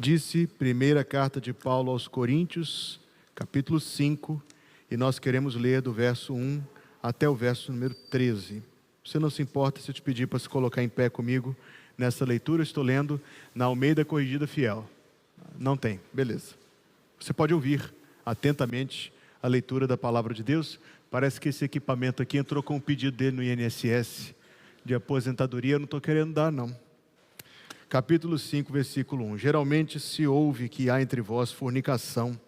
Disse primeira carta de Paulo aos Coríntios, capítulo 5, e nós queremos ler do verso 1 até o verso número 13. Você não se importa se eu te pedir para se colocar em pé comigo nessa leitura? Eu estou lendo na Almeida Corrigida Fiel. Não tem, beleza. Você pode ouvir atentamente a leitura da palavra de Deus. Parece que esse equipamento aqui entrou com um pedido dele no INSS de aposentadoria. Eu não estou querendo dar, não. Capítulo 5, versículo 1. Geralmente se ouve que há entre vós fornicação,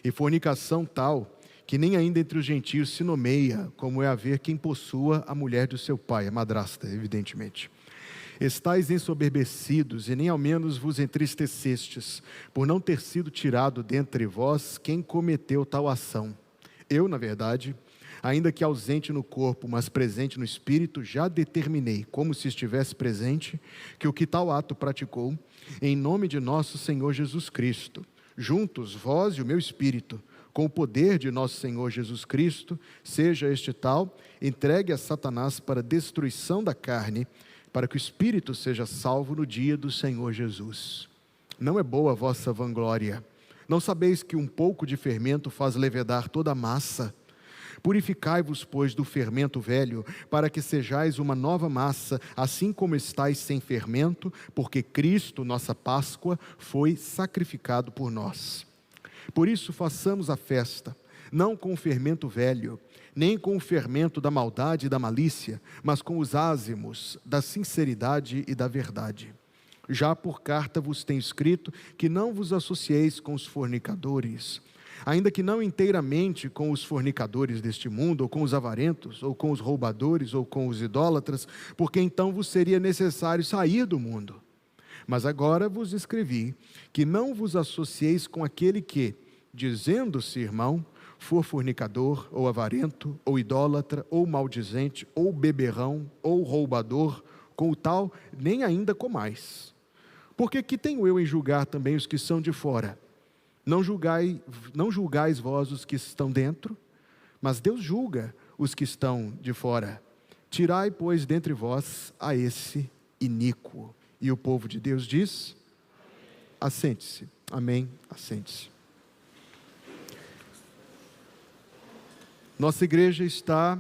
e fornicação tal, que nem ainda entre os gentios se nomeia, como é haver quem possua a mulher de seu pai, a madrasta, evidentemente. Estais ensoberbecidos, e nem ao menos vos entristecestes, por não ter sido tirado dentre vós quem cometeu tal ação. Eu, na verdade, ainda que ausente no corpo, mas presente no espírito, já determinei, como se estivesse presente, que o que tal ato praticou, em nome de nosso Senhor Jesus Cristo, juntos vós e o meu espírito, com o poder de nosso Senhor Jesus Cristo, seja este tal, entregue a Satanás para destruição da carne, para que o espírito seja salvo no dia do Senhor Jesus. Não é boa a vossa vanglória. Não sabeis que um pouco de fermento faz levedar toda a massa? Purificai-vos, pois, do fermento velho, para que sejais uma nova massa, assim como estáis sem fermento, porque Cristo, nossa Páscoa, foi sacrificado por nós. Por isso façamos a festa, não com o fermento velho, nem com o fermento da maldade e da malícia, mas com os ázimos da sinceridade e da verdade. Já por carta vos tenho escrito que não vos associeis com os fornicadores, ainda que não inteiramente com os fornicadores deste mundo, ou com os avarentos, ou com os roubadores, ou com os idólatras, porque então vos seria necessário sair do mundo. Mas agora vos escrevi que não vos associeis com aquele que, dizendo-se irmão, for fornicador, ou avarento, ou idólatra, ou maldizente, ou beberrão, ou roubador, com o tal nem ainda comais. Porque que tenho eu em julgar também os que são de fora? Não julgais vós os que estão dentro, mas Deus julga os que estão de fora. Tirai, pois, dentre vós a esse iníquo. E o povo de Deus diz: assente-se. Amém, assente-se. Nossa igreja está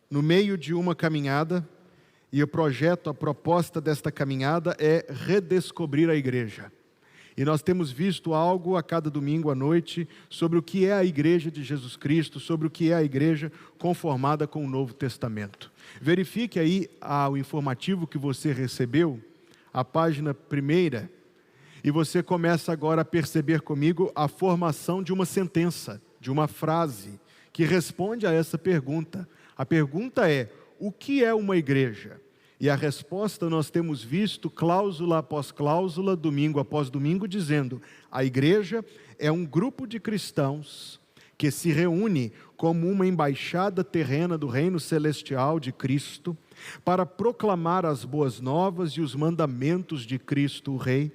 no meio de uma caminhada, e o projeto, a proposta desta caminhada é redescobrir a igreja. E nós temos visto algo a cada domingo à noite sobre o que é a igreja de Jesus Cristo, sobre o que é a igreja conformada com o Novo Testamento. Verifique aí o informativo que você recebeu, a página 1, e você começa agora a perceber comigo a formação de uma sentença, de uma frase, que responde a essa pergunta. A pergunta é: o que é uma igreja? E a resposta nós temos visto cláusula após cláusula, domingo após domingo, dizendo: a igreja é um grupo de cristãos que se reúne como uma embaixada terrena do reino celestial de Cristo, para proclamar as boas novas e os mandamentos de Cristo o Rei,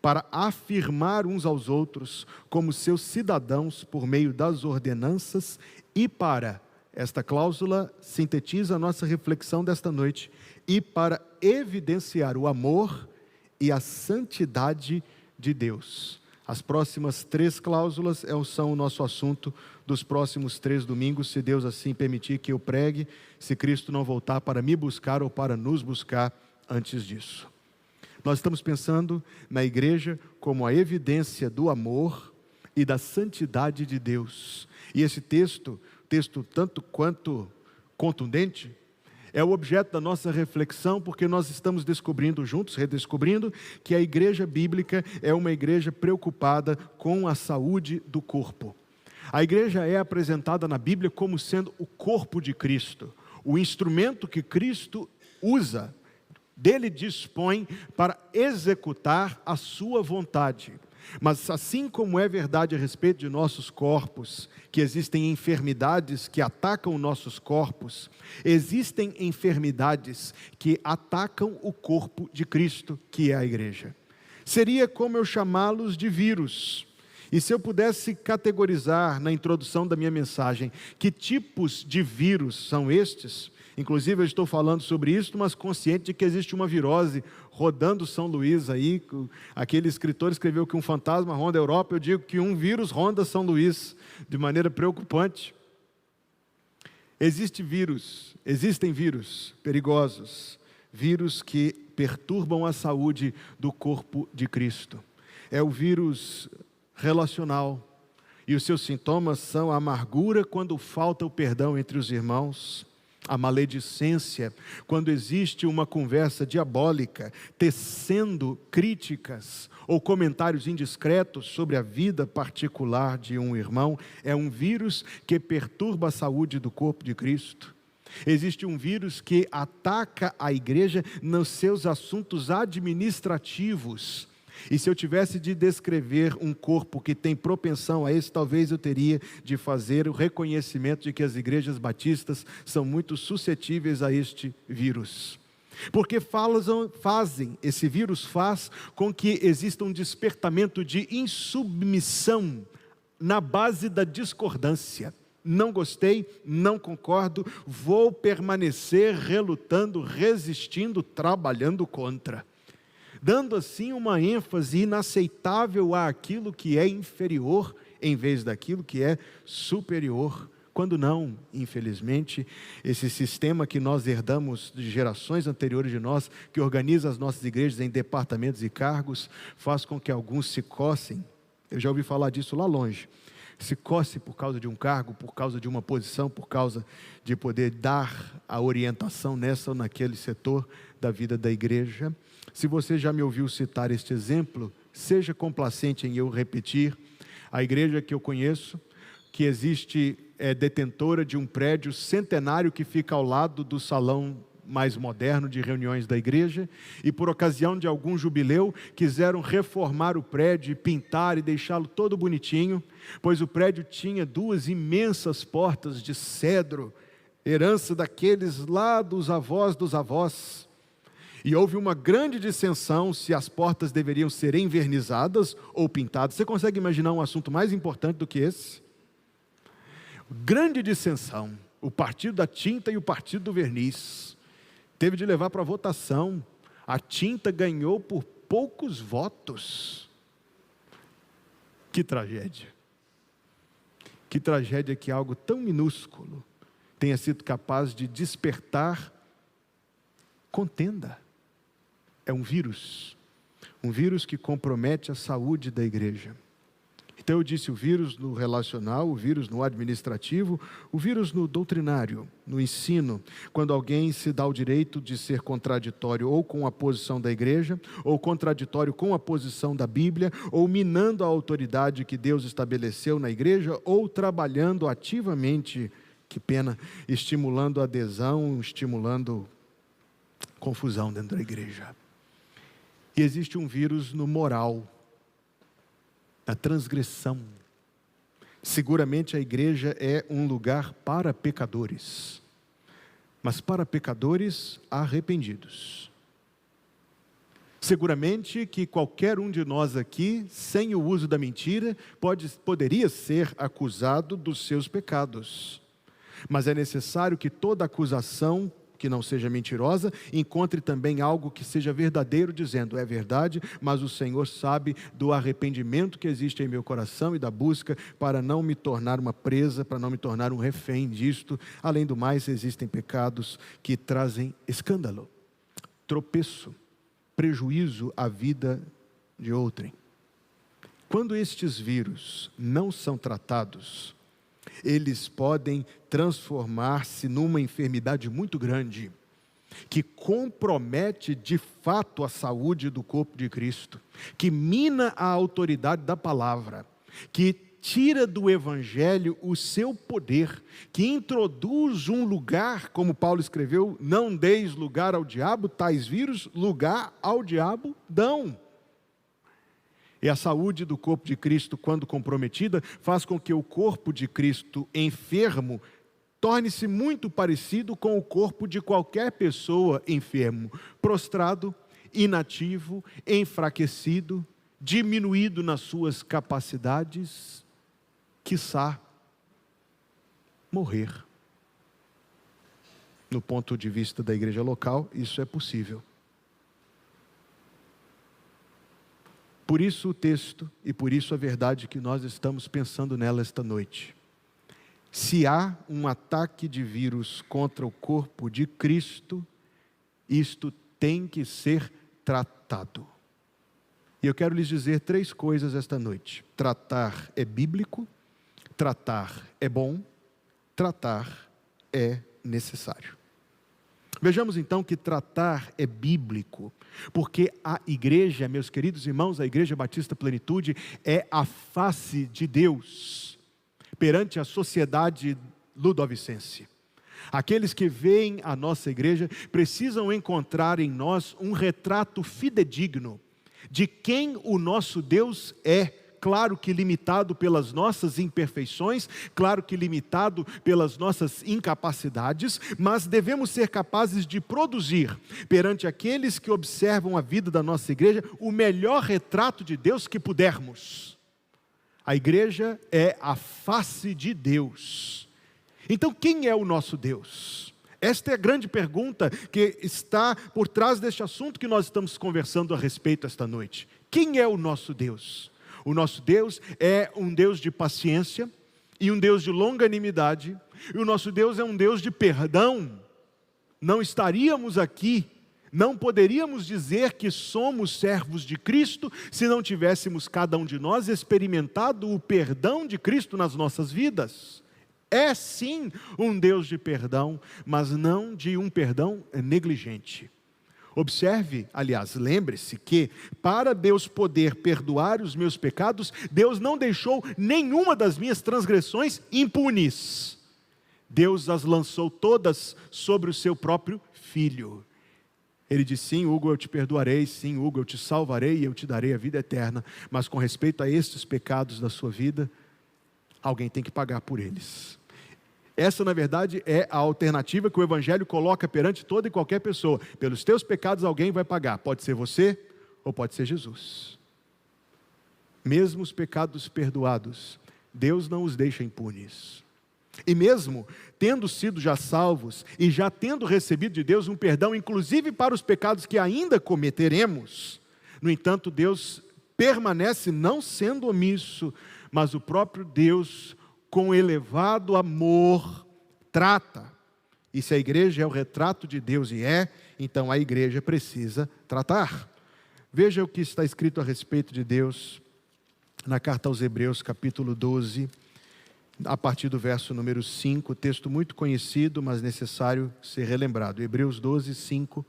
para afirmar uns aos outros como seus cidadãos por meio das ordenanças e para, esta cláusula sintetiza a nossa reflexão desta noite, e para evidenciar o amor e a santidade de Deus. As próximas 3 cláusulas são o nosso assunto dos próximos 3 domingos, se Deus assim permitir que eu pregue, se Cristo não voltar para me buscar ou para nos buscar antes disso. Nós estamos pensando na igreja como a evidência do amor e da santidade de Deus. E esse texto tanto quanto contundente, é o objeto da nossa reflexão, porque nós estamos descobrindo juntos, redescobrindo, que a igreja bíblica é uma igreja preocupada com a saúde do corpo. A igreja é apresentada na Bíblia como sendo o corpo de Cristo, o instrumento que Cristo usa, dele dispõe para executar a sua vontade. Mas assim como é verdade a respeito de nossos corpos, que existem enfermidades que atacam nossos corpos, existem enfermidades que atacam o corpo de Cristo, que é a igreja. Seria como eu chamá-los de vírus. E se eu pudesse categorizar na introdução da minha mensagem que tipos de vírus são estes, Inclusive eu estou falando sobre isso, mas consciente de que existe uma virose rodando São Luís aí. Aquele escritor escreveu que um fantasma ronda a Europa, eu digo que um vírus ronda São Luís, de maneira preocupante. Existem vírus perigosos, vírus que perturbam a saúde do corpo de Cristo. É o vírus relacional, e os seus sintomas são a amargura quando falta o perdão entre os irmãos, a maledicência quando existe uma conversa diabólica, tecendo críticas ou comentários indiscretos sobre a vida particular de um irmão. É um vírus que perturba a saúde do corpo de Cristo. Existe um vírus que ataca a igreja nos seus assuntos administrativos. E se eu tivesse de descrever um corpo que tem propensão a isso, talvez eu teria de fazer o reconhecimento de que as igrejas batistas são muito suscetíveis a este vírus. Porque esse vírus faz com que exista um despertamento de insubmissão na base da discordância. Não gostei, não concordo, vou permanecer relutando, resistindo, trabalhando contra. Dando assim uma ênfase inaceitável àquilo que é inferior, em vez daquilo que é superior. Quando não, infelizmente, esse sistema que nós herdamos de gerações anteriores de nós, que organiza as nossas igrejas em departamentos e cargos, faz com que alguns se cossem. Eu já ouvi falar disso lá longe. Se coce por causa de um cargo, por causa de uma posição, por causa de poder dar a orientação nessa ou naquele setor da vida da igreja. Se você já me ouviu citar este exemplo, seja complacente em eu repetir. A igreja que eu conheço, que existe, é detentora de um prédio centenário que fica ao lado do salão mais moderno de reuniões da igreja, e por ocasião de algum jubileu, quiseram reformar o prédio, pintar e deixá-lo todo bonitinho, pois o prédio tinha 2 imensas portas de cedro, herança daqueles lá dos avós, e houve uma grande dissensão se as portas deveriam ser envernizadas ou pintadas. Você consegue imaginar um assunto mais importante do que esse? Grande dissensão, o partido da tinta e o partido do verniz. Teve de levar para votação. A tinta ganhou por poucos votos. Que tragédia. Que tragédia que algo tão minúsculo tenha sido capaz de despertar contenda. É um vírus que compromete a saúde da igreja. Então eu disse o vírus no relacional, o vírus no administrativo, o vírus no doutrinário, no ensino, quando alguém se dá o direito de ser contraditório ou com a posição da igreja, ou contraditório com a posição da Bíblia, ou minando a autoridade que Deus estabeleceu na igreja, ou trabalhando ativamente, que pena, estimulando adesão, estimulando confusão dentro da igreja. E existe um vírus no moral, na transgressão. Seguramente a igreja é um lugar para pecadores, mas para pecadores arrependidos. Seguramente que qualquer um de nós aqui, sem o uso da mentira, poderia ser acusado dos seus pecados. Mas é necessário que toda acusação que não seja mentirosa, encontre também algo que seja verdadeiro, dizendo, é verdade, mas o Senhor sabe do arrependimento que existe em meu coração e da busca para não me tornar uma presa, para não me tornar um refém disto. Além do mais, existem pecados que trazem escândalo, tropeço, prejuízo à vida de outrem. Quando estes vírus não são tratados, eles podem transformar-se numa enfermidade muito grande, que compromete de fato a saúde do corpo de Cristo, que mina a autoridade da palavra, que tira do evangelho o seu poder, que introduz um lugar, como Paulo escreveu, não deis lugar ao diabo, tais vírus, lugar ao diabo dão. E a saúde do corpo de Cristo, quando comprometida, faz com que o corpo de Cristo enfermo torne-se muito parecido com o corpo de qualquer pessoa enfermo, prostrado, inativo, enfraquecido, diminuído nas suas capacidades, quiçá morrer. No ponto de vista da igreja local, isso é possível. Por isso o texto e por isso a verdade que nós estamos pensando nela esta noite. Se há um ataque de vírus contra o corpo de Cristo, isto tem que ser tratado. E eu quero lhes dizer 3 coisas esta noite. Tratar é bíblico, tratar é bom, tratar é necessário. Vejamos então que tratar é bíblico, porque a igreja, meus queridos irmãos, a Igreja Batista Plenitude é a face de Deus perante a sociedade ludovicense. Aqueles que veem a nossa igreja precisam encontrar em nós um retrato fidedigno de quem o nosso Deus é. Claro que limitado pelas nossas imperfeições, claro que limitado pelas nossas incapacidades, mas devemos ser capazes de produzir, perante aqueles que observam a vida da nossa igreja, o melhor retrato de Deus que pudermos. A igreja é a face de Deus. Então, quem é o nosso Deus? Esta é a grande pergunta que está por trás deste assunto que nós estamos conversando a respeito esta noite. Quem é o nosso Deus? O nosso Deus é um Deus de paciência e um Deus de longanimidade, e o nosso Deus é um Deus de perdão. Não estaríamos aqui, não poderíamos dizer que somos servos de Cristo se não tivéssemos cada um de nós experimentado o perdão de Cristo nas nossas vidas. É sim um Deus de perdão, mas não de um perdão negligente. Observe, aliás, lembre-se que para Deus poder perdoar os meus pecados, Deus não deixou nenhuma das minhas transgressões impunes. Deus as lançou todas sobre o seu próprio Filho. Ele disse: sim, Hugo, eu te perdoarei, sim, Hugo, eu te salvarei e eu te darei a vida eterna. Mas com respeito a estes pecados da sua vida, alguém tem que pagar por eles. Essa, na verdade, é a alternativa que o Evangelho coloca perante toda e qualquer pessoa. Pelos teus pecados alguém vai pagar. Pode ser você ou pode ser Jesus. Mesmo os pecados perdoados, Deus não os deixa impunes. E mesmo tendo sido já salvos e já tendo recebido de Deus um perdão, inclusive para os pecados que ainda cometeremos, no entanto, Deus permanece não sendo omisso, mas o próprio Deus, com elevado amor, trata. E se a igreja é o retrato de Deus, e então a igreja precisa tratar. Veja o que está escrito a respeito de Deus na carta aos Hebreus, capítulo 12, a partir do verso número 5, texto muito conhecido, mas necessário ser relembrado. Hebreus 12, 5.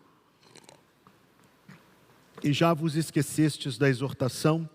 E já vos esquecestes da exortação,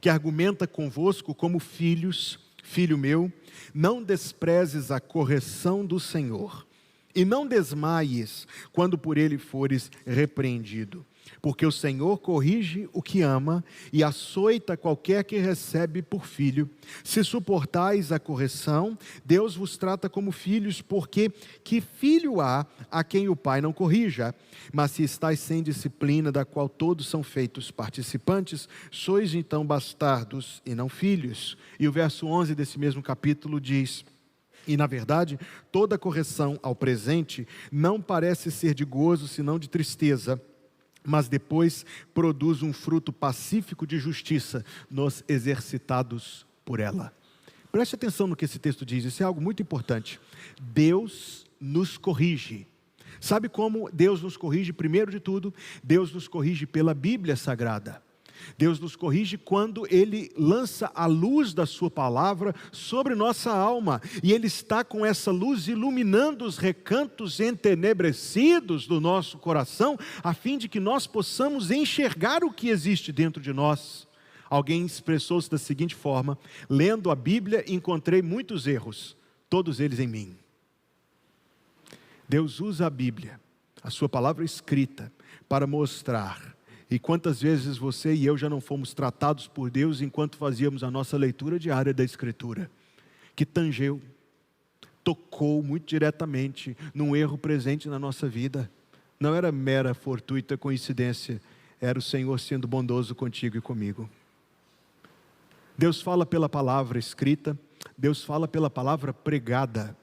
que argumenta convosco como filhos. Filho meu, não desprezes a correção do Senhor, e não desmaies quando por ele fores repreendido. Porque o Senhor corrige o que ama, e açoita qualquer que recebe por filho. Se suportais a correção, Deus vos trata como filhos, porque que filho há a quem o pai não corrija? Mas se estáis sem disciplina, da qual todos são feitos participantes, sois então bastardos e não filhos. E o verso 11 desse mesmo capítulo diz: e na verdade, toda correção ao presente não parece ser de gozo, senão de tristeza, mas depois produz um fruto pacífico de justiça nos exercitados por ela. Preste atenção no que esse texto diz, isso é algo muito importante. Deus nos corrige. Sabe como Deus nos corrige? Primeiro de tudo, Deus nos corrige pela Bíblia Sagrada. Deus nos corrige quando Ele lança a luz da sua palavra sobre nossa alma, e Ele está com essa luz iluminando os recantos entenebrecidos do nosso coração, a fim de que nós possamos enxergar o que existe dentro de nós. Alguém expressou-se da seguinte forma: lendo a Bíblia encontrei muitos erros, todos eles em mim. Deus usa a Bíblia, a sua palavra escrita, para mostrar. E quantas vezes você e eu já não fomos tratados por Deus enquanto fazíamos a nossa leitura diária da Escritura, que tangeu, tocou muito diretamente num erro presente na nossa vida. Não era mera fortuita coincidência, era o Senhor sendo bondoso contigo e comigo. Deus fala pela palavra escrita, Deus fala pela palavra pregada.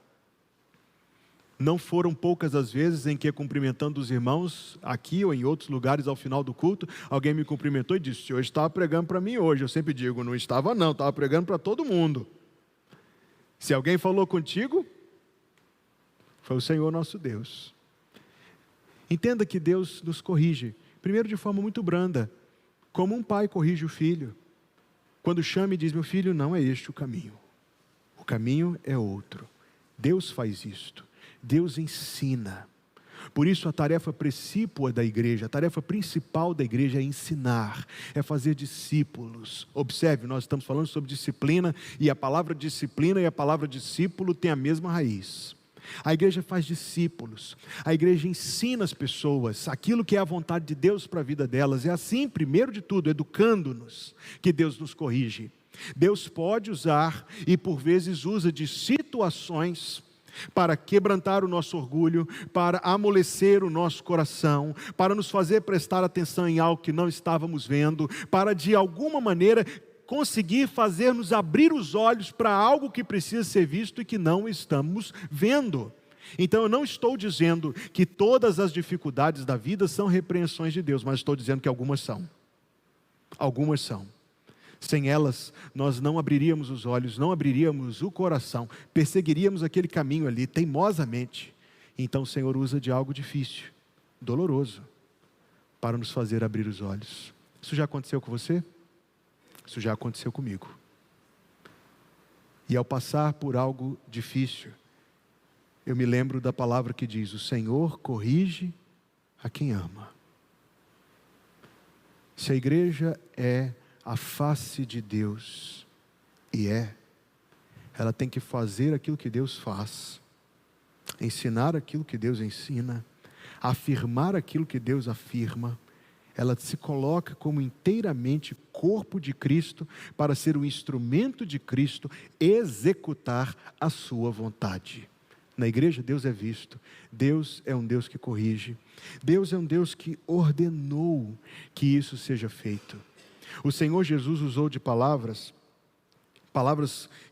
Não foram poucas as vezes em que, cumprimentando os irmãos, aqui ou em outros lugares ao final do culto, alguém me cumprimentou e disse: hoje estava pregando para mim hoje. Eu sempre digo: não estava não, estava pregando para todo mundo. Se alguém falou contigo, foi o Senhor nosso Deus. Entenda que Deus nos corrige, primeiro de forma muito branda, como um pai corrige o filho. Quando chama e diz: meu filho, não é este o caminho é outro. Deus faz isto, Deus ensina. Por isso a tarefa precípua da igreja, a tarefa principal da igreja é ensinar, é fazer discípulos. Observe, nós estamos falando sobre disciplina, e a palavra disciplina e a palavra discípulo têm a mesma raiz. A igreja faz discípulos, a igreja ensina as pessoas aquilo que é a vontade de Deus para a vida delas. É assim, primeiro de tudo, educando-nos, que Deus nos corrige. Deus pode usar, e por vezes usa, de situações para quebrantar o nosso orgulho, para amolecer o nosso coração, para nos fazer prestar atenção em algo que não estávamos vendo, para de alguma maneira conseguir fazer-nos abrir os olhos para algo que precisa ser visto e que não estamos vendo. Então eu não estou dizendo que todas as dificuldades da vida são repreensões de Deus, mas estou dizendo que algumas são. Algumas são. Sem elas, nós não abriríamos os olhos, não abriríamos o coração, perseguiríamos aquele caminho ali teimosamente. Então o Senhor usa de algo difícil, doloroso, para nos fazer abrir os olhos. Isso já aconteceu com você? Isso já aconteceu comigo. E ao passar por algo difícil, eu me lembro da palavra que diz: o Senhor corrige a quem ama. Se a igreja é a face de Deus, e ela tem que fazer aquilo que Deus faz, ensinar aquilo que Deus ensina, afirmar aquilo que Deus afirma. Ela se coloca como inteiramente corpo de Cristo, para ser o instrumento de Cristo, executar a sua vontade. Na igreja Deus é visto, Deus é um Deus que corrige, Deus é um Deus que ordenou que isso seja feito. O Senhor Jesus usou de palavras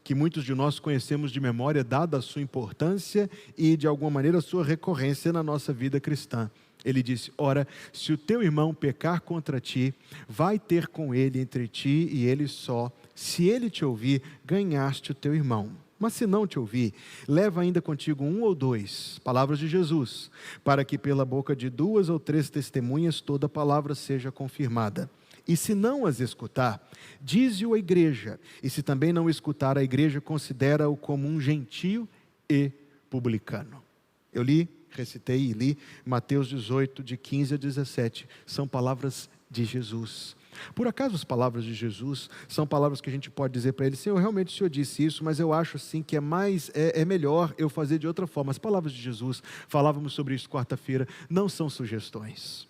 que muitos de nós conhecemos de memória, dada a sua importância e de alguma maneira a sua recorrência na nossa vida cristã. Ele disse: ora, se o teu irmão pecar contra ti, vai ter com ele entre ti e ele só. Se ele te ouvir, ganhaste o teu irmão. Mas se não te ouvir, leva ainda contigo 1 ou 2, palavras de Jesus, para que pela boca de 2 ou 3 testemunhas toda palavra seja confirmada. E se não as escutar, dize-o à igreja. E se também não escutar, a igreja considera-o como um gentio e publicano. Eu recitei e li Mateus 18, de 15 a 17. São palavras de Jesus. Por acaso as palavras de Jesus são palavras que a gente pode dizer para ele: Senhor, realmente o Senhor disse isso, mas eu acho assim que é melhor eu fazer de outra forma. As palavras de Jesus, falávamos sobre isso quarta-feira, não são sugestões.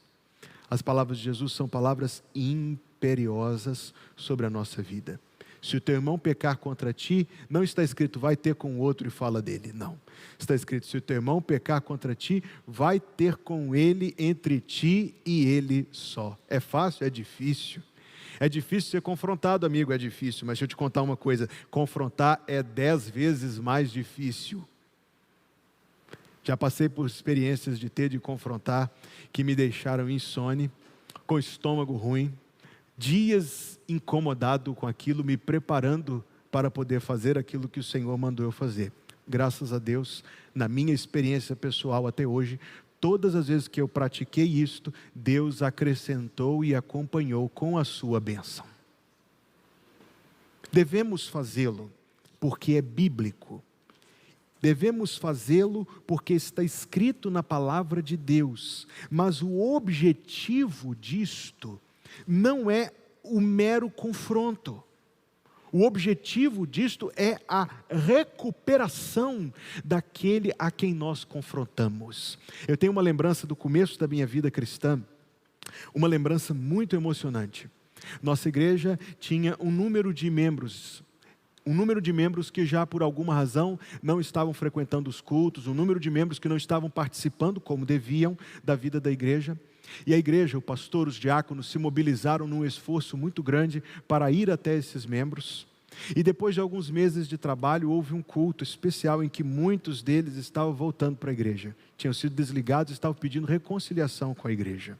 As palavras de Jesus são palavras imperiosas sobre a nossa vida. Se o teu irmão pecar contra ti, não está escrito vai ter com o outro e fala dele, não. Está escrito: se o teu irmão pecar contra ti, vai ter com ele entre ti e ele só. É fácil? É difícil. É difícil ser confrontado, amigo, é difícil. Mas deixa eu te contar uma coisa: confrontar é 10 vezes mais difícil. Já passei por experiências de ter de confrontar que me deixaram insone, com estômago ruim, dias incomodado com aquilo, me preparando para poder fazer aquilo que o Senhor mandou eu fazer. Graças a Deus, na minha experiência pessoal até hoje, todas as vezes que eu pratiquei isto, Deus acrescentou e acompanhou com a sua bênção. Devemos fazê-lo porque é bíblico. Devemos fazê-lo porque está escrito na palavra de Deus. Mas o objetivo disto não é o mero confronto. O objetivo disto é a recuperação daquele a quem nós confrontamos. Eu tenho uma lembrança do começo da minha vida cristã, uma lembrança muito emocionante. Nossa igreja tinha um número de membros que já por alguma razão não estavam frequentando os cultos, um número de membros que não estavam participando como deviam da vida da igreja. E a igreja, o pastor, os diáconos se mobilizaram num esforço muito grande para ir até esses membros. E depois de alguns meses de trabalho, houve um culto especial em que muitos deles estavam voltando para a igreja. Tinham sido desligados e estavam pedindo reconciliação com a igreja.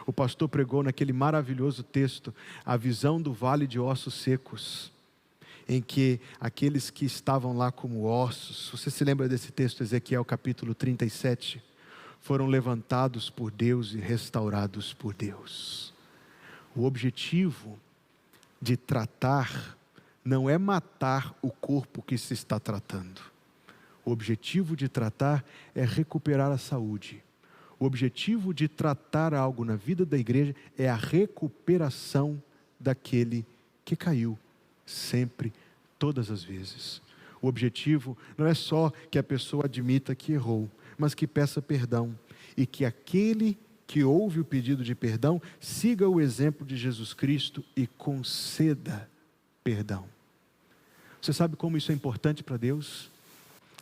O pastor pregou naquele maravilhoso texto, a visão do vale de ossos secos, em que aqueles que estavam lá como ossos, você se lembra desse texto, Ezequiel capítulo 37, foram levantados por Deus e restaurados por Deus. O objetivo de tratar não é matar o corpo que se está tratando. O objetivo de tratar é recuperar a saúde. O objetivo de tratar algo na vida da igreja é a recuperação daquele que caiu, sempre, todas as vezes. O objetivo não é só que a pessoa admita que errou, mas que peça perdão, e que aquele que ouve o pedido de perdão, siga o exemplo de Jesus Cristo e conceda perdão. Você sabe como isso é importante para Deus?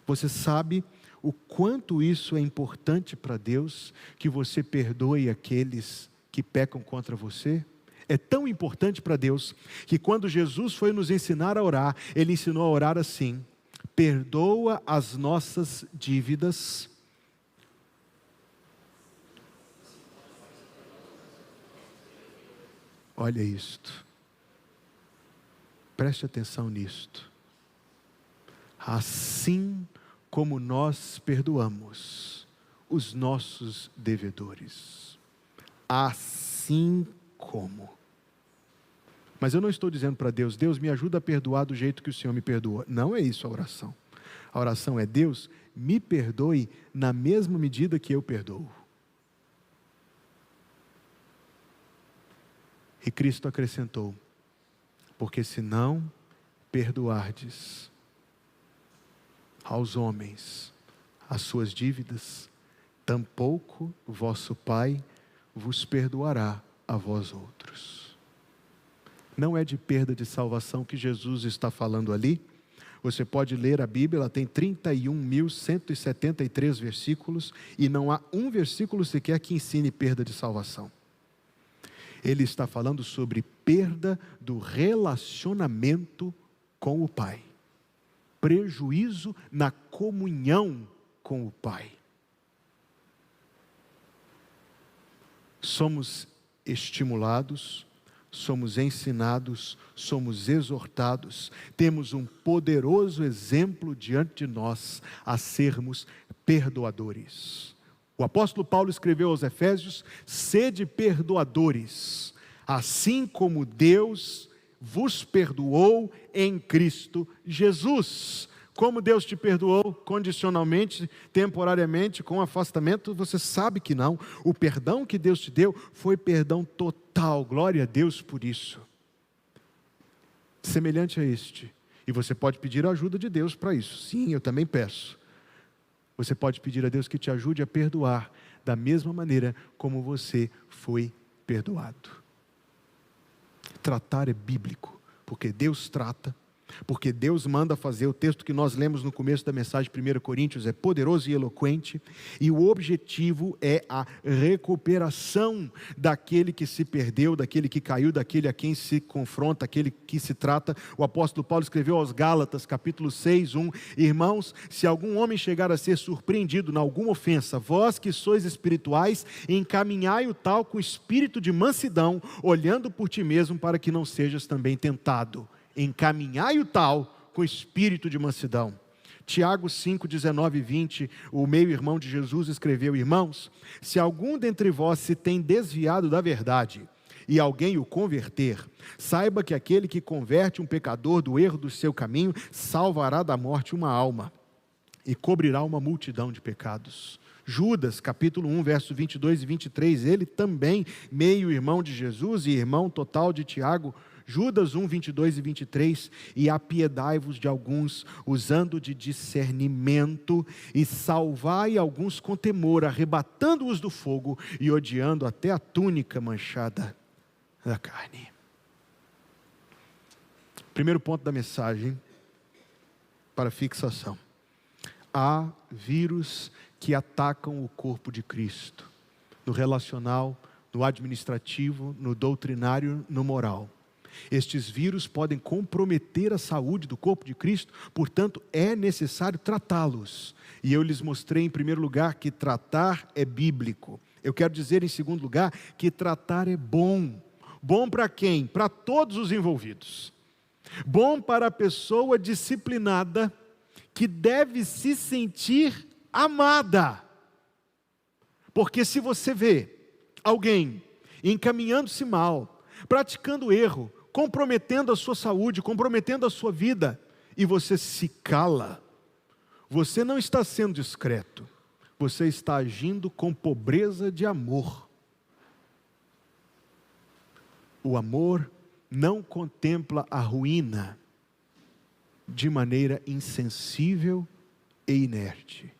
Você sabe o quanto isso é importante para Deus, que você perdoe aqueles que pecam contra você? É tão importante para Deus, que quando Jesus foi nos ensinar a orar, Ele ensinou a orar assim: perdoa as nossas dívidas, olha isto, preste atenção nisto, assim como nós perdoamos os nossos devedores, assim como. Mas eu não estou dizendo para Deus, Deus me ajuda a perdoar do jeito que o Senhor me perdoa. Não é isso a oração. A oração é: Deus me perdoe na mesma medida que eu perdoo. E Cristo acrescentou: porque se não perdoardes aos homens as suas dívidas, tampouco vosso Pai vos perdoará a vós outros. Não é de perda de salvação que Jesus está falando ali. Você pode ler a Bíblia, ela tem 31.173 versículos, e não há um versículo sequer que ensine perda de salvação. Ele está falando sobre perda do relacionamento com o Pai, prejuízo na comunhão com o Pai. Somos estimulados, somos ensinados, somos exortados, temos um poderoso exemplo diante de nós a sermos perdoadores. O apóstolo Paulo escreveu aos Efésios: sede perdoadores, assim como Deus vos perdoou em Cristo Jesus. Como Deus te perdoou? Condicionalmente, temporariamente, com afastamento? Você sabe que não. O perdão que Deus te deu foi perdão total. Glória a Deus por isso. Semelhante a este. E você pode pedir a ajuda de Deus para isso. Sim, eu também peço. Você pode pedir a Deus que te ajude a perdoar da mesma maneira como você foi perdoado. Tratar é bíblico, porque Deus trata, porque Deus manda fazer. O texto que nós lemos no começo da mensagem de 1 Coríntios é poderoso e eloquente, e o objetivo é a recuperação daquele que se perdeu, daquele que caiu, daquele a quem se confronta, aquele que se trata. O apóstolo Paulo escreveu aos Gálatas, capítulo 6, 1: irmãos, se algum homem chegar a ser surpreendido em alguma ofensa, vós que sois espirituais, encaminhai o tal com espírito de mansidão, olhando por ti mesmo, para que não sejas também tentado. Encaminhai o tal com espírito de mansidão. Tiago 5, 19 e 20, o meio-irmão de Jesus escreveu: irmãos, se algum dentre vós se tem desviado da verdade, e alguém o converter, saiba que aquele que converte um pecador do erro do seu caminho, salvará da morte uma alma, e cobrirá uma multidão de pecados. Judas, capítulo 1, versos 22 e 23, ele também, meio-irmão de Jesus e irmão total de Tiago. Judas 1, 22 e 23, e apiedai-vos de alguns, usando de discernimento, e salvai alguns com temor, arrebatando-os do fogo, e odiando até a túnica manchada da carne. Primeiro ponto da mensagem, para fixação: há vírus que atacam o corpo de Cristo, no relacional, no administrativo, no doutrinário, no moral. Estes vírus podem comprometer a saúde do corpo de Cristo, portanto, é necessário tratá-los. E eu lhes mostrei, em primeiro lugar, que tratar é bíblico. Eu quero dizer, em segundo lugar, que tratar é bom. Bom para quem? Para todos os envolvidos. Bom para a pessoa disciplinada, que deve se sentir amada. Porque se você vê alguém encaminhando-se mal, praticando erro, comprometendo a sua saúde, comprometendo a sua vida, e você se cala, você não está sendo discreto, você está agindo com pobreza de amor. O amor não contempla a ruína de maneira insensível e inerte.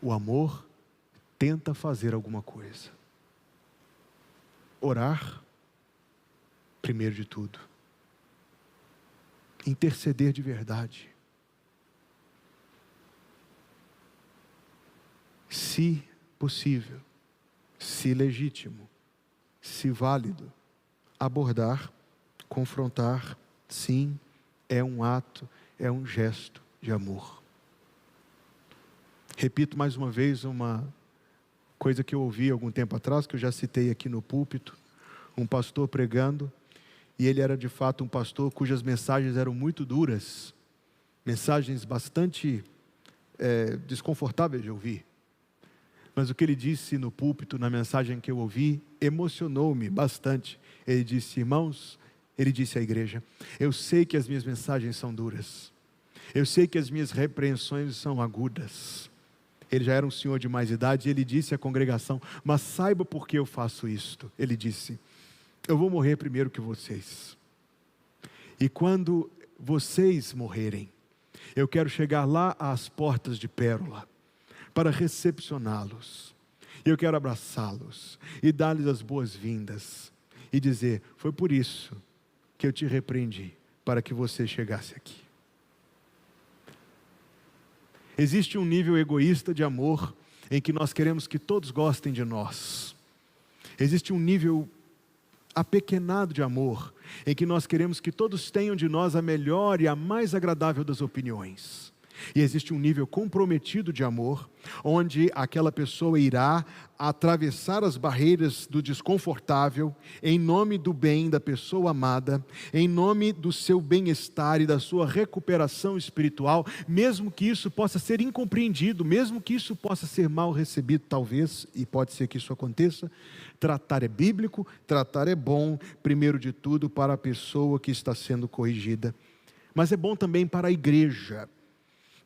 O amor tenta fazer alguma coisa. Orar, primeiro de tudo. Interceder de verdade. Se possível, se legítimo, se válido, abordar, confrontar, sim, é um ato, é um gesto de amor. Repito mais uma vez uma coisa que eu ouvi algum tempo atrás, que eu já citei aqui no púlpito, um pastor pregando, e ele era de fato um pastor cujas mensagens eram muito duras, mensagens bastante desconfortáveis de ouvir. Mas o que ele disse no púlpito, na mensagem que eu ouvi, emocionou-me bastante. Ele disse: irmãos, ele disse à igreja, eu sei que as minhas mensagens são duras, eu sei que as minhas repreensões são agudas. Ele já era um senhor de mais idade, e ele disse à congregação, mas saiba por que eu faço isto. Ele disse, eu vou morrer primeiro que vocês, e quando vocês morrerem, eu quero chegar lá às portas de Pérola, para recepcioná-los, eu quero abraçá-los, e dar-lhes as boas-vindas, e dizer, foi por isso que eu te repreendi, para que você chegasse aqui. Existe um nível egoísta de amor, em que nós queremos que todos gostem de nós. Existe um nível apequenado de amor, em que nós queremos que todos tenham de nós a melhor e a mais agradável das opiniões. E existe um nível comprometido de amor, onde aquela pessoa irá atravessar as barreiras do desconfortável, em nome do bem da pessoa amada, em nome do seu bem-estar e da sua recuperação espiritual, mesmo que isso possa ser incompreendido, mesmo que isso possa ser mal recebido, talvez, e pode ser que isso aconteça. Tratar é bíblico, tratar é bom, primeiro de tudo para a pessoa que está sendo corrigida, mas é bom também para a igreja,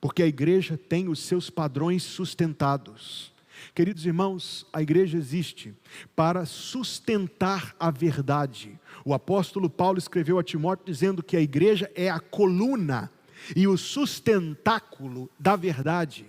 porque a igreja tem os seus padrões sustentados. Queridos irmãos, a igreja existe para sustentar a verdade. O apóstolo Paulo escreveu a Timóteo dizendo que a igreja é a coluna e o sustentáculo da verdade.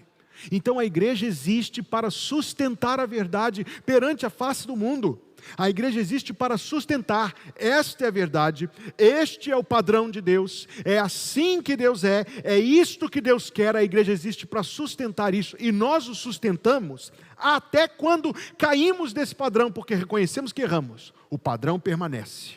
Então a igreja existe para sustentar a verdade perante a face do mundo. A igreja existe para sustentar, esta é a verdade, este é o padrão de Deus, é assim que Deus é isto que Deus quer. A igreja existe para sustentar isso, e nós o sustentamos até quando caímos desse padrão, porque reconhecemos que erramos, o padrão permanece,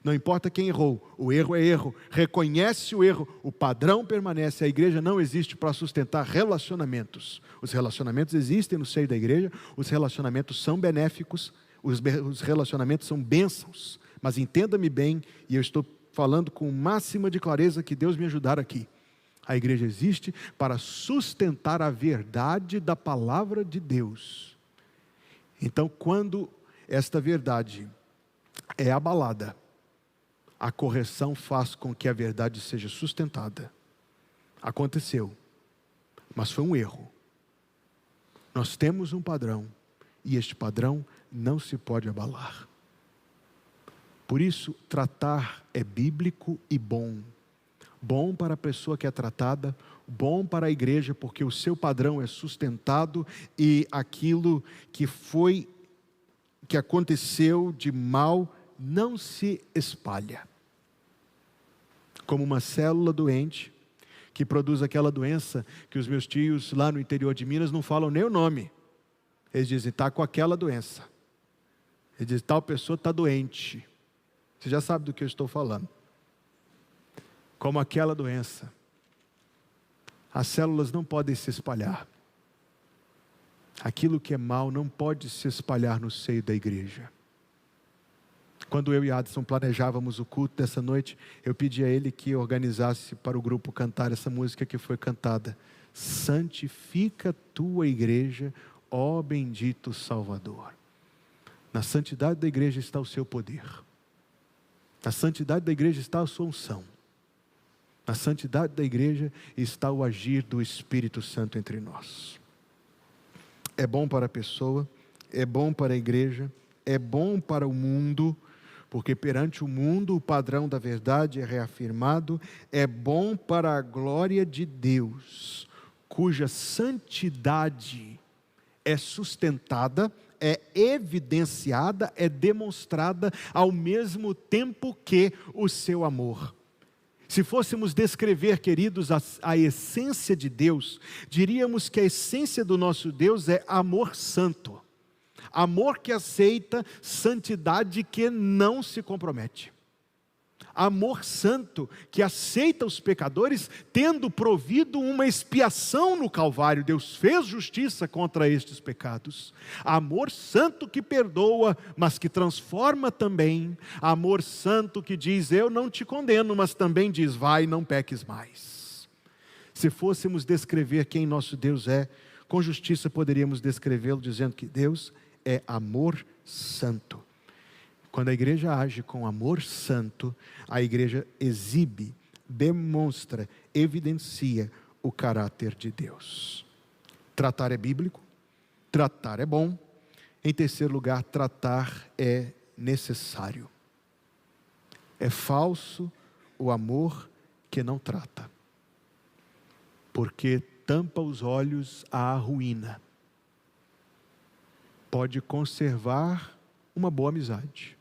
não importa quem errou, o erro é erro, reconhece o erro, o padrão permanece. A igreja não existe para sustentar relacionamentos, os relacionamentos existem no seio da igreja, os relacionamentos são benéficos, os relacionamentos são bênçãos, mas entenda-me bem, e eu estou falando com máxima de clareza, que Deus me ajudar aqui. A igreja existe para sustentar a verdade da palavra de Deus. Então, quando esta verdade é abalada, a correção faz com que a verdade seja sustentada. Aconteceu, mas foi um erro. Nós temos um padrão, e este padrão não se pode abalar. Por isso, tratar é bíblico e bom. Bom para a pessoa que é tratada, bom para a igreja, porque o seu padrão é sustentado e aquilo que aconteceu de mal não se espalha. Como uma célula doente que produz aquela doença que os meus tios lá no interior de Minas não falam nem o nome. Eles dizem, está com aquela doença. Ele diz, tal pessoa está doente. Você já sabe do que eu estou falando. Como aquela doença, as células não podem se espalhar. Aquilo que é mal não pode se espalhar no seio da igreja. Quando eu e Adson planejávamos o culto dessa noite, eu pedi a ele que organizasse para o grupo cantar essa música que foi cantada. Santifica tua igreja, ó bendito Salvador. Na santidade da igreja está o seu poder. Na santidade da igreja está a sua unção. Na santidade da igreja está o agir do Espírito Santo entre nós. É bom para a pessoa, é bom para a igreja, é bom para o mundo, porque perante o mundo o padrão da verdade é reafirmado, é bom para a glória de Deus, cuja santidade é sustentada, é evidenciada, é demonstrada ao mesmo tempo que o seu amor. Se fôssemos descrever, queridos, a essência de Deus, diríamos que a essência do nosso Deus é amor santo. Amor que aceita, santidade que não se compromete. Amor santo que aceita os pecadores, tendo provido uma expiação no Calvário. Deus fez justiça contra estes pecados. Amor santo que perdoa, mas que transforma também. Amor santo que diz, eu não te condeno, mas também diz, vai, não peques mais. Se fôssemos descrever quem nosso Deus é, com justiça poderíamos descrevê-lo dizendo que Deus é amor santo. Quando a igreja age com amor santo, a igreja exibe, demonstra, evidencia o caráter de Deus. Tratar é bíblico, tratar é bom. Em terceiro lugar, tratar é necessário. É falso o amor que não trata, porque tampa os olhos à ruína. Pode conservar uma boa amizade,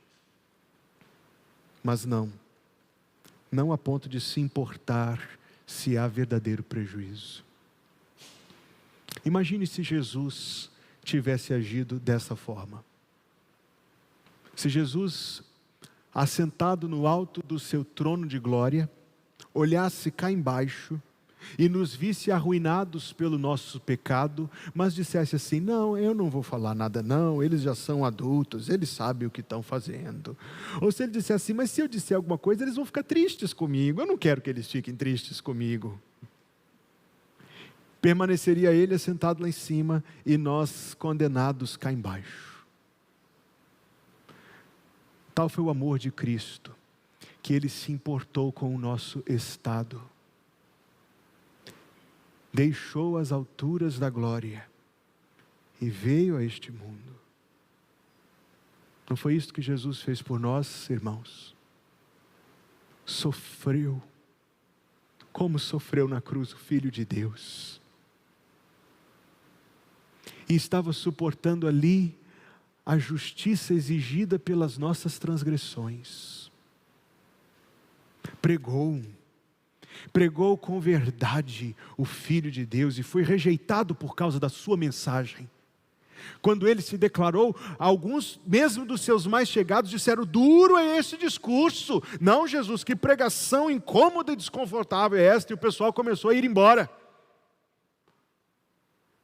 mas não a ponto de se importar se há verdadeiro prejuízo. Imagine se Jesus tivesse agido dessa forma. Se Jesus, assentado no alto do seu trono de glória, olhasse cá embaixo e nos visse arruinados pelo nosso pecado, mas dissesse assim, não, eu não vou falar nada não, eles já são adultos, eles sabem o que estão fazendo. Ou se ele dissesse assim, mas se eu disser alguma coisa, eles vão ficar tristes comigo, eu não quero que eles fiquem tristes comigo. Permaneceria ele assentado lá em cima e nós condenados cá embaixo. Tal foi o amor de Cristo, que ele se importou com o nosso estado. Deixou as alturas da glória e veio a este mundo. Não foi isso que Jesus fez por nós, irmãos? Sofreu. Como sofreu na cruz o Filho de Deus. E estava suportando ali a justiça exigida pelas nossas transgressões. Pregou com verdade o Filho de Deus e foi rejeitado por causa da sua mensagem. Quando ele se declarou, alguns, mesmo dos seus mais chegados, disseram, duro é esse discurso. Não, Jesus, que pregação incômoda e desconfortável é esta? E o pessoal começou a ir embora.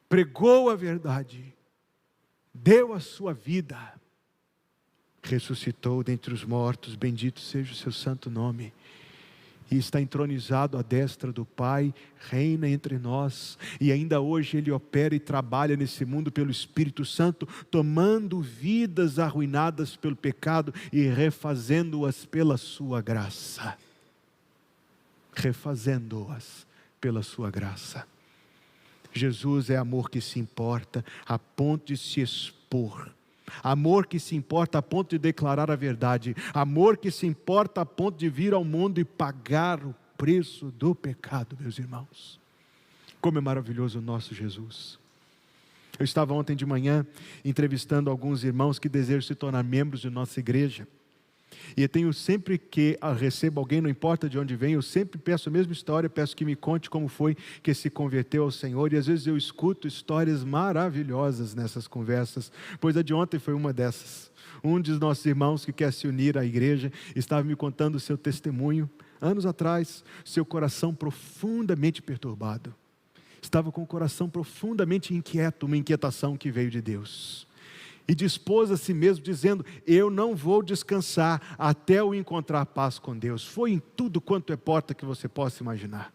Pregou a verdade, deu a sua vida, ressuscitou dentre os mortos, bendito seja o seu santo nome. E está entronizado à destra do Pai, reina entre nós, e ainda hoje Ele opera e trabalha nesse mundo pelo Espírito Santo, tomando vidas arruinadas pelo pecado e refazendo-as pela sua graça. Refazendo-as pela sua graça. Jesus é amor que se importa a ponto de se expor. Amor que se importa a ponto de declarar a verdade. Amor que se importa a ponto de vir ao mundo e pagar o preço do pecado, meus irmãos. Como é maravilhoso o nosso Jesus. Eu estava ontem de manhã entrevistando alguns irmãos que desejam se tornar membros de nossa igreja. E eu tenho sempre que recebo alguém, não importa de onde vem, eu sempre peço a mesma história, peço que me conte como foi que se converteu ao Senhor. E às vezes eu escuto histórias maravilhosas nessas conversas, pois a de ontem foi uma dessas. Um dos nossos irmãos que quer se unir à igreja estava me contando o seu testemunho. Anos atrás, seu coração profundamente perturbado. Estava com o coração profundamente inquieto, uma inquietação que veio de Deus. E dispôs a si mesmo, dizendo: eu não vou descansar até eu encontrar paz com Deus. Foi em tudo quanto é porta que você possa imaginar.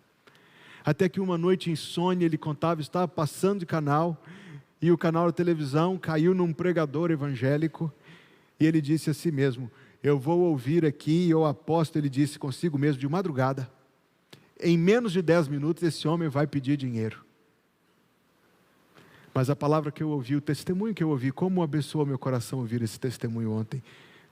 Até que uma noite insônia, ele contava, estava passando de canal, e o canal da televisão caiu num pregador evangélico, e ele disse a si mesmo: eu vou ouvir aqui, e eu aposto, ele disse consigo mesmo, de madrugada, em menos de 10 minutos esse homem vai pedir dinheiro. Mas a palavra que eu ouvi, o testemunho que eu ouvi, como abençoou meu coração ouvir esse testemunho ontem,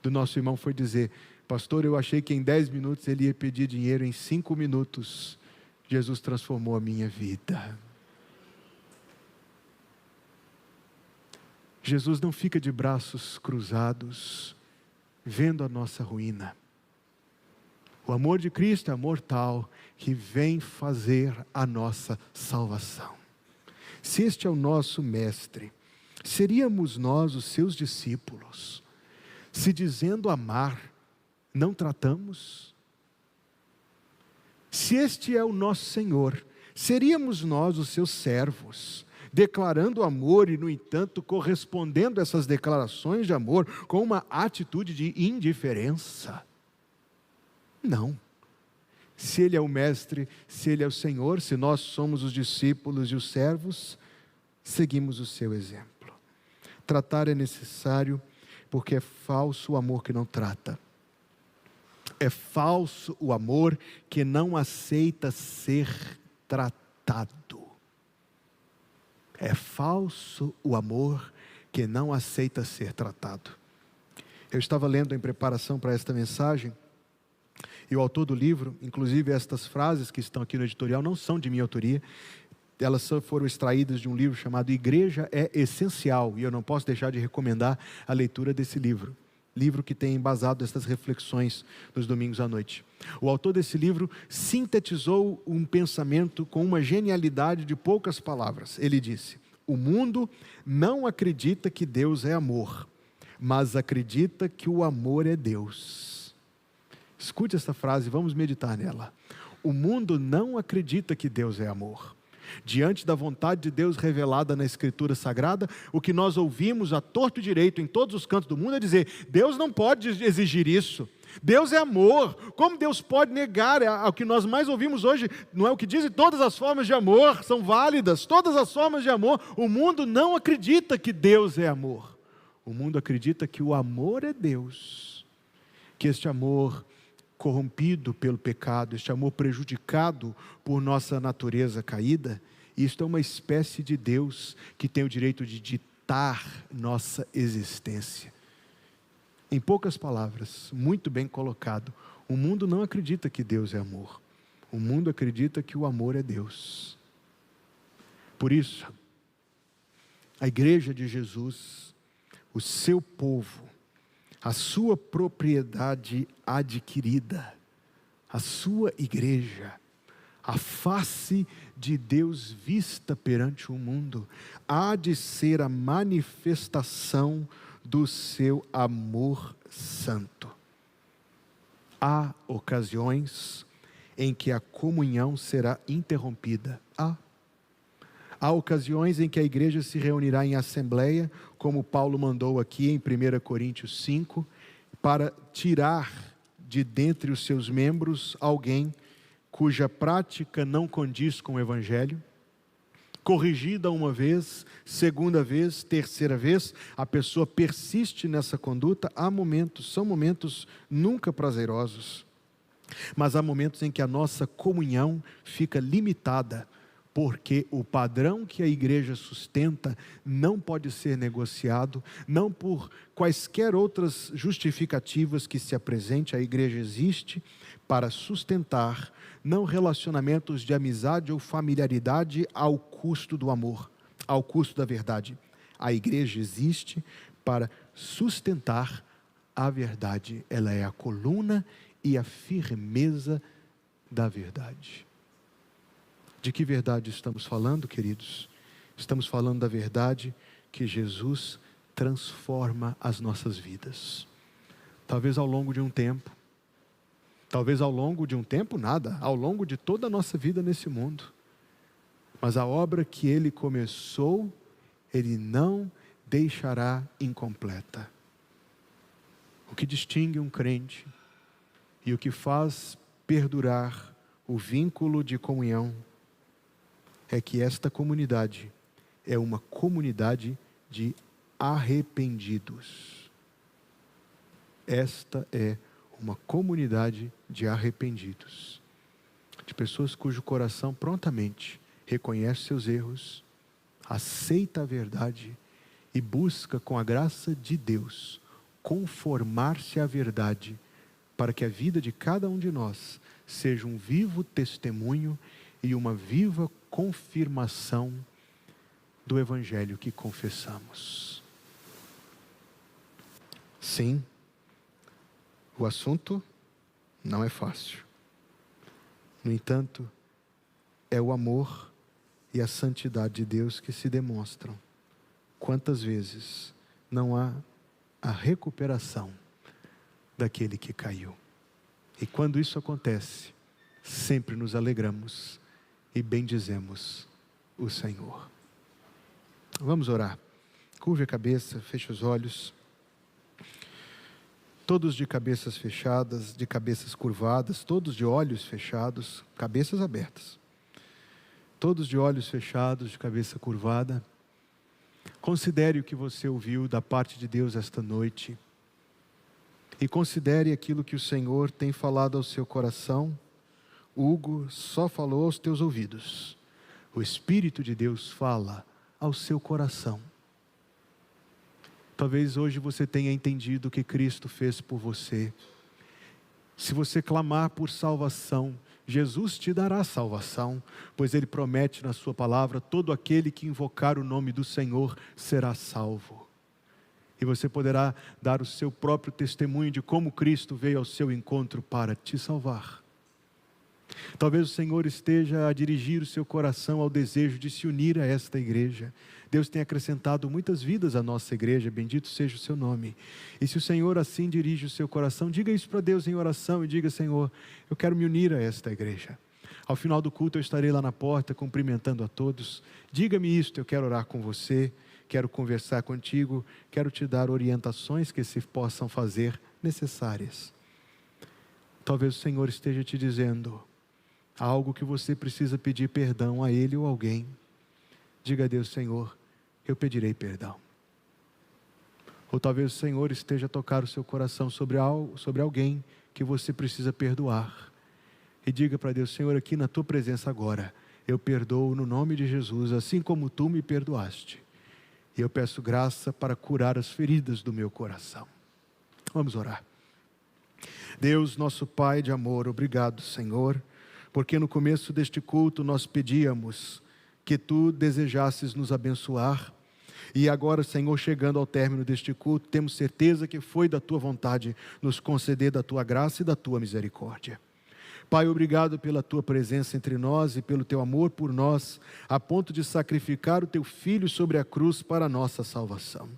do nosso irmão, foi dizer: pastor, eu achei que em 10 minutos ele ia pedir dinheiro, em 5 minutos, Jesus transformou a minha vida. Jesus não fica de braços cruzados, vendo a nossa ruína. O amor de Cristo é amor tal, que vem fazer a nossa salvação. Se este é o nosso mestre, seríamos nós os seus discípulos, se dizendo amar, não tratamos? Se este é o nosso Senhor, seríamos nós os seus servos, declarando amor e, no entanto, correspondendo a essas declarações de amor com uma atitude de indiferença? Não. Se Ele é o mestre, se Ele é o Senhor, se nós somos os discípulos e os servos, seguimos o seu exemplo. Tratar é necessário, porque é falso o amor que não trata. É falso o amor que não aceita ser tratado. É falso o amor que não aceita ser tratado. Eu estava lendo em preparação para esta mensagem, e o autor do livro, inclusive estas frases que estão aqui no editorial, não são de minha autoria, elas só foram extraídas de um livro chamado Igreja é Essencial, e eu não posso deixar de recomendar a leitura desse livro que tem embasado estas reflexões nos domingos à noite. O autor desse livro sintetizou um pensamento com uma genialidade de poucas palavras. Ele disse: o mundo não acredita que Deus é amor, mas acredita que o amor é Deus. Escute esta frase, vamos meditar nela. O mundo não acredita que Deus é amor. Diante da vontade de Deus revelada na Escritura Sagrada, o que nós ouvimos a torto e direito em todos os cantos do mundo é dizer: Deus não pode exigir isso. Deus é amor. Como Deus pode negar? O que nós mais ouvimos hoje não é o que dizem: todas as formas de amor são válidas, todas as formas de amor. O mundo não acredita que Deus é amor. O mundo acredita que o amor é Deus, que este amor corrompido pelo pecado, este amor prejudicado por nossa natureza caída, isto é uma espécie de Deus que tem o direito de ditar nossa existência. Em poucas palavras, muito bem colocado, o mundo não acredita que Deus é amor. O mundo acredita que o amor é Deus. Por isso, a igreja de Jesus, o seu povo, a sua propriedade adquirida, a sua igreja, a face de Deus vista perante o mundo, há de ser a manifestação do seu amor santo. Há ocasiões em que a comunhão será interrompida. Há ocasiões em que a igreja se reunirá em assembleia, como Paulo mandou aqui em 1 Coríntios 5, para tirar de dentre os seus membros alguém cuja prática não condiz com o Evangelho. Corrigida uma vez, segunda vez, terceira vez, a pessoa persiste nessa conduta. Há momentos, são momentos nunca prazerosos, mas há momentos em que a nossa comunhão fica limitada, porque o padrão que a igreja sustenta não pode ser negociado, não por quaisquer outras justificativas que se apresente. A igreja existe para sustentar não relacionamentos de amizade ou familiaridade ao custo do amor, ao custo da verdade. A igreja existe para sustentar a verdade, ela é a coluna e a firmeza da verdade. De que verdade estamos falando, queridos? Estamos falando da verdade que Jesus transforma as nossas vidas. Talvez ao longo de um tempo, nada, ao longo de toda a nossa vida nesse mundo. Mas a obra que Ele começou, Ele não deixará incompleta. O que distingue um crente e o que faz perdurar o vínculo de comunhão é que esta comunidade é uma comunidade de arrependidos. Esta é uma comunidade de arrependidos, de pessoas cujo coração prontamente reconhece seus erros, aceita a verdade e busca com a graça de Deus conformar-se à verdade, para que a vida de cada um de nós seja um vivo testemunho e uma viva confirmação do Evangelho que confessamos. Sim, o assunto não é fácil. No entanto, é o amor e a santidade de Deus que se demonstram. Quantas vezes não há a recuperação daquele que caiu. E quando isso acontece, sempre nos alegramos e bendizemos o Senhor. Vamos orar. Curve a cabeça, feche os olhos. Todos de cabeças fechadas, de cabeças curvadas, todos de olhos fechados, cabeças abertas. Todos de olhos fechados, de cabeça curvada. Considere o que você ouviu da parte de Deus esta noite. E considere aquilo que o Senhor tem falado ao seu coração. Hugo só falou aos teus ouvidos. O Espírito de Deus fala ao seu coração. Talvez hoje você tenha entendido o que Cristo fez por você. Se você clamar por salvação, Jesus te dará salvação, pois Ele promete na sua palavra: todo aquele que invocar o nome do Senhor será salvo. E você poderá dar o seu próprio testemunho de como Cristo veio ao seu encontro para te salvar. Talvez o Senhor esteja a dirigir o seu coração ao desejo de se unir a esta igreja. Deus tem acrescentado muitas vidas à nossa igreja, bendito seja o seu nome. E se o Senhor assim dirige o seu coração, diga isso para Deus em oração e diga: Senhor, eu quero me unir a esta igreja. Ao final do culto eu estarei lá na porta cumprimentando a todos. Diga-me isto, eu quero orar com você, quero conversar contigo, quero te dar orientações que se possam fazer necessárias. Talvez o Senhor esteja te dizendo algo que você precisa pedir perdão a Ele ou alguém. Diga a Deus: Senhor, eu pedirei perdão. Ou talvez o Senhor esteja a tocar o seu coração sobre alguém que você precisa perdoar. E diga para Deus: Senhor, aqui na tua presença agora, eu perdoo no nome de Jesus, assim como tu me perdoaste. E eu peço graça para curar as feridas do meu coração. Vamos orar. Deus, nosso Pai de amor, obrigado, Senhor, porque no começo deste culto nós pedíamos que Tu desejasses nos abençoar. E agora, Senhor, chegando ao término deste culto, temos certeza que foi da Tua vontade nos conceder da Tua graça e da Tua misericórdia. Pai, obrigado pela Tua presença entre nós e pelo Teu amor por nós, a ponto de sacrificar o Teu Filho sobre a cruz para a nossa salvação.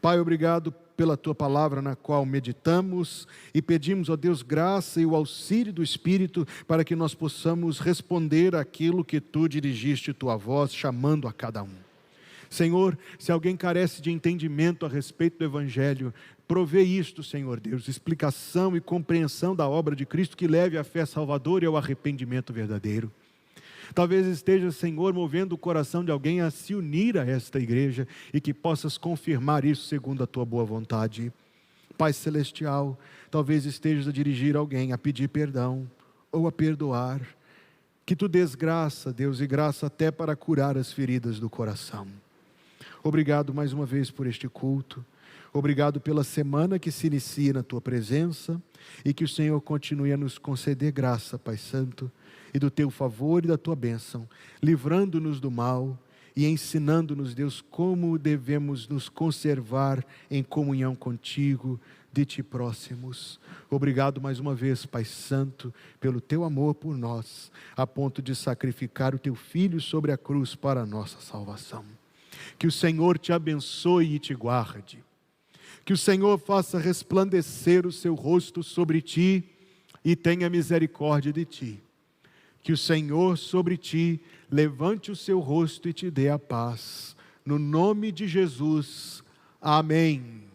Pai, obrigado pela Tua palavra na qual meditamos e pedimos, ó Deus, graça e o auxílio do Espírito para que nós possamos responder àquilo que Tu dirigiste Tua voz, chamando a cada um. Senhor, se alguém carece de entendimento a respeito do Evangelho, provê isto, Senhor Deus, explicação e compreensão da obra de Cristo que leve à fé salvadora e ao arrependimento verdadeiro. Talvez esteja, Senhor, movendo o coração de alguém a se unir a esta igreja e que possas confirmar isso segundo a Tua boa vontade. Pai Celestial, talvez estejas a dirigir alguém a pedir perdão ou a perdoar. Que Tu dês graça, Deus, e graça até para curar as feridas do coração. Obrigado mais uma vez por este culto. Obrigado pela semana que se inicia na Tua presença e que o Senhor continue a nos conceder graça, Pai Santo, e do Teu favor e da Tua bênção, livrando-nos do mal e ensinando-nos, Deus, como devemos nos conservar em comunhão contigo, de Ti próximos. Obrigado mais uma vez, Pai Santo, pelo Teu amor por nós, a ponto de sacrificar o Teu Filho sobre a cruz para a nossa salvação. Que o Senhor te abençoe e te guarde. Que o Senhor faça resplandecer o seu rosto sobre ti e tenha misericórdia de ti. Que o Senhor sobre ti levante o seu rosto e te dê a paz. No nome de Jesus. Amém.